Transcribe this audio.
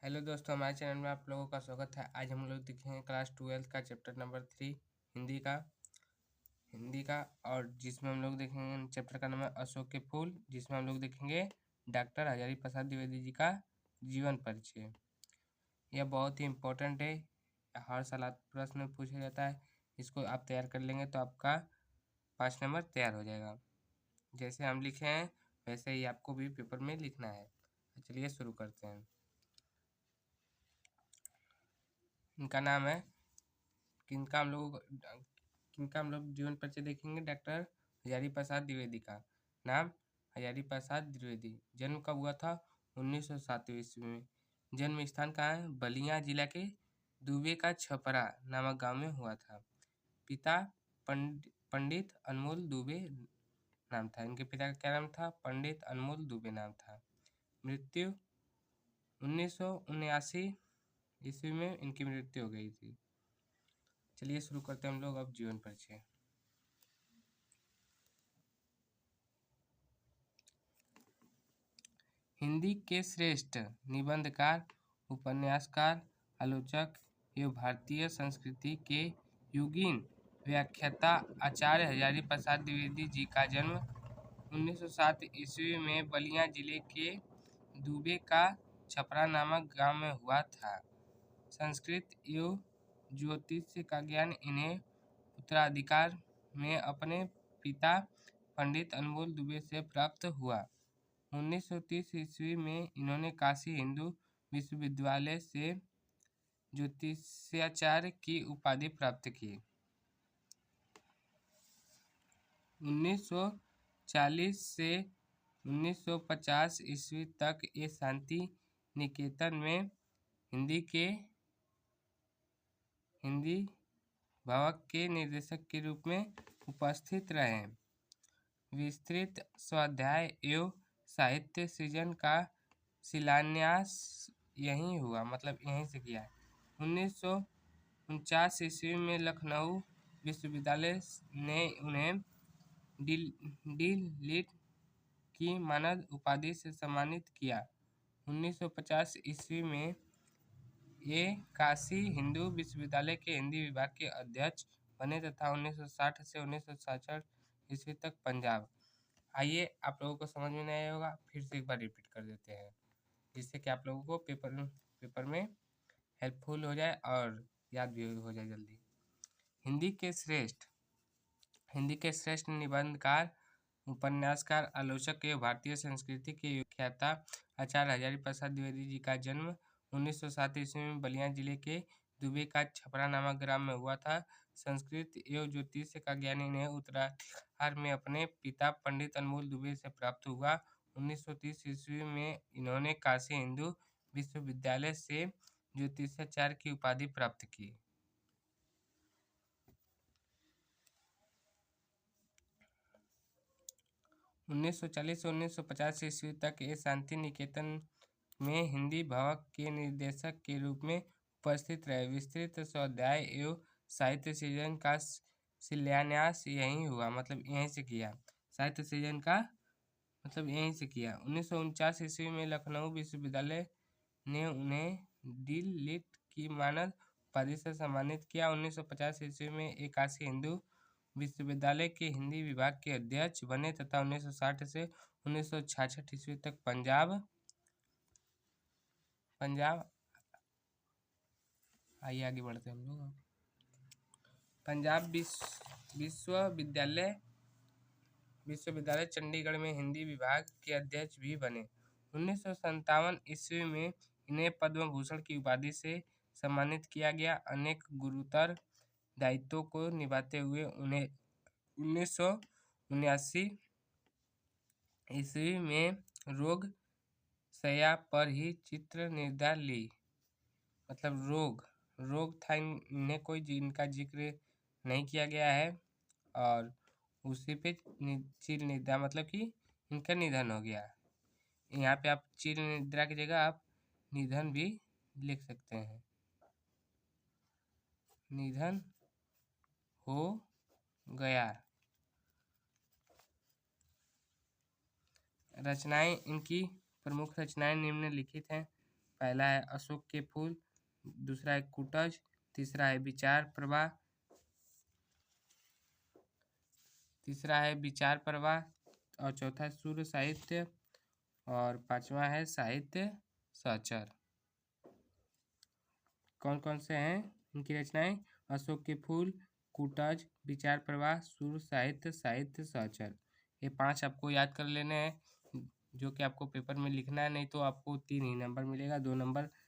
Hello दोस्तों, हमारे channel में आप लोगों का स्वागत है। आज हम लोग देखेंगे क्लास 12 का चैप्टर नंबर 3 हिंदी का और जिसमें हम लोग देखेंगे चैप्टर का नाम है अशोक के फूल, जिसमें हम लोग देखेंगे डॉक्टर हजारी प्रसाद द्विवेदी जी का जीवन परिचय। यह बहुत ही इम्पोर्टेंट है, हर साल प्रश्न में पूछा जाता है। इसको आप तैयार कर लेंगे तो आपका 5 नंबर तैयार हो जाएगा। जैसे हम लिखे हैं वैसे ही आपको भी पेपर में लिखना है। चलिए शुरू करते हैं। इनका नाम है किनका हम लोग जीवन परिचय देखेंगे। डॉक्टर हजारी प्रसाद द्विवेदी का नाम हजारी प्रसाद द्विवेदी। जन्म कब हुआ था? 1907 ईस्वी में। जन्म स्थान कहाँ है? बलिया जिला के दुबे का छपरा नामक गांव में हुआ था। पिता पंडित अनमोल दुबे नाम था। इनके पिता का क्या नाम था? पंडित अनमोल दुबे नाम था। मृत्यु 1979 ईस्वी में इनकी मृत्यु हो गई थी। चलिए शुरू करते हैं हम लोग अब जीवन परिचय। हिंदी के श्रेष्ठ निबंधकार, उपन्यासकार, आलोचक एवं भारतीय संस्कृति के युगीन व्याख्याता आचार्य हजारी प्रसाद द्विवेदी जी का जन्म 1907 ईस्वी में बलिया जिले के दुबे का छपरा नामक गांव में हुआ था। संस्कृत एवं ज्योतिष का ज्ञान इन्हें उत्तराधिकार में अपने पिता पंडित अनमोल दुबे से प्राप्त हुआ। 1930 ईस्वी में इन्होंने काशी हिंदू विश्वविद्यालय से ज्योतिषाचार्य की उपाधि प्राप्त की। 1940 से 1950 ईस्वी तक ये शांति निकेतन में हिंदी भावक के निर्देशक के रूप में उपस्थित रहे। विस्तृत स्वाध्याय एवं साहित्य सृजन का शिलान्यास यहीं हुआ, मतलब यहीं से किया है। 1949 ईस्वी में लखनऊ विश्वविद्यालय ने उन्हें डी लिट की मानद उपाधि से सम्मानित किया। 1950 ईस्वी में ये काशी हिंदू विश्वविद्यालय के हिंदी विभाग के अध्यक्ष बने तथा 1960 से 1966 ईस्वी तक पंजाब। आइए, आप लोगों को समझ में नहीं आया होगा, फिर से एक बार रिपीट कर देते हैं जिससे कि आप लोगों को पेपर में हेल्पफुल हो जाए और याद भी हो जाए जल्दी। हिंदी के श्रेष्ठ निबंधकार, उपन्यासकार, आलोचक एवं भारतीय संस्कृति के व्याख्याता आचार्य हजारी प्रसाद द्विवेदी जी का जन्म 1907 ईस्वी में बलिया जिले के दुबे का छपरा नामक ग्राम में हुआ था। संस्कृत एवं ज्योतिष का ज्ञान इन्हें उत्तराधिकार में अपने पिता पंडित अनमोल दुबे से प्राप्त हुआ। 1930 ईस्वी में इन्होंने काशी हिंदू विश्वविद्यालय से ज्योतिषाचार्य की उपाधि प्राप्त की। 1940 से 1950 ईस्वी तक ये शांति निकेतन में हिंदी भावक के निर्देशक के रूप में उपस्थित रहे। विस्तृत स्वाध्याय एवं साहित्य सृजन का शिलान्यास यहीं हुआ, मतलब यहीं से किया। साहित्य सृजन का मतलब यहीं से किया। 1949 ईस्वी में लखनऊ विश्वविद्यालय ने उन्हें डी लिट की मानद उपाधि से सम्मानित किया। 1950 ईस्वी में एक काशी हिंदू विश्वविद्यालय के हिंदी विभाग के अध्यक्ष बने तथा 1960 से 1966 ईस्वी तक पंजाब आइए आगे बढ़ते हैं हम लोग। पंजाब विश्वविद्यालय चंडीगढ़ में हिंदी विभाग के अध्यक्ष भी बने। 1957 ईस्वी में इन्हें पद्म भूषण की उपाधि से सम्मानित किया गया। अनेक गुरुतर दायित्वों को निभाते हुए उन्हें 1979 ईस्वी में रोग शैया पर ही चित्र निद्रा ली, मतलब रोग था इन्हें, कोई इनका जिक्र नहीं किया गया है और उसी पे चिर निद्रा मतलब कि इनका निधन हो गया। यहाँ पे आप चिर निद्रा की जगह आप निधन भी लिख सकते हैं। निधन हो गया। रचनाएं, इनकी प्रमुख रचनाएं निम्नलिखित हैं। पहला है अशोक के फूल, दूसरा है कुटज, तीसरा है विचार प्रवाह और चौथा है सूर्य साहित्य और पांचवा है साहित्य सहचर। कौन कौन से हैं इनकी रचनाएं? अशोक के फूल, कुटज, विचार प्रवाह, सूर्य साहित्य, साहित्य सहचर। ये 5 आपको याद कर लेने हैं, जो कि आपको पेपर में लिखना है, नहीं तो आपको 3 ही नंबर मिलेगा, 2 नंबर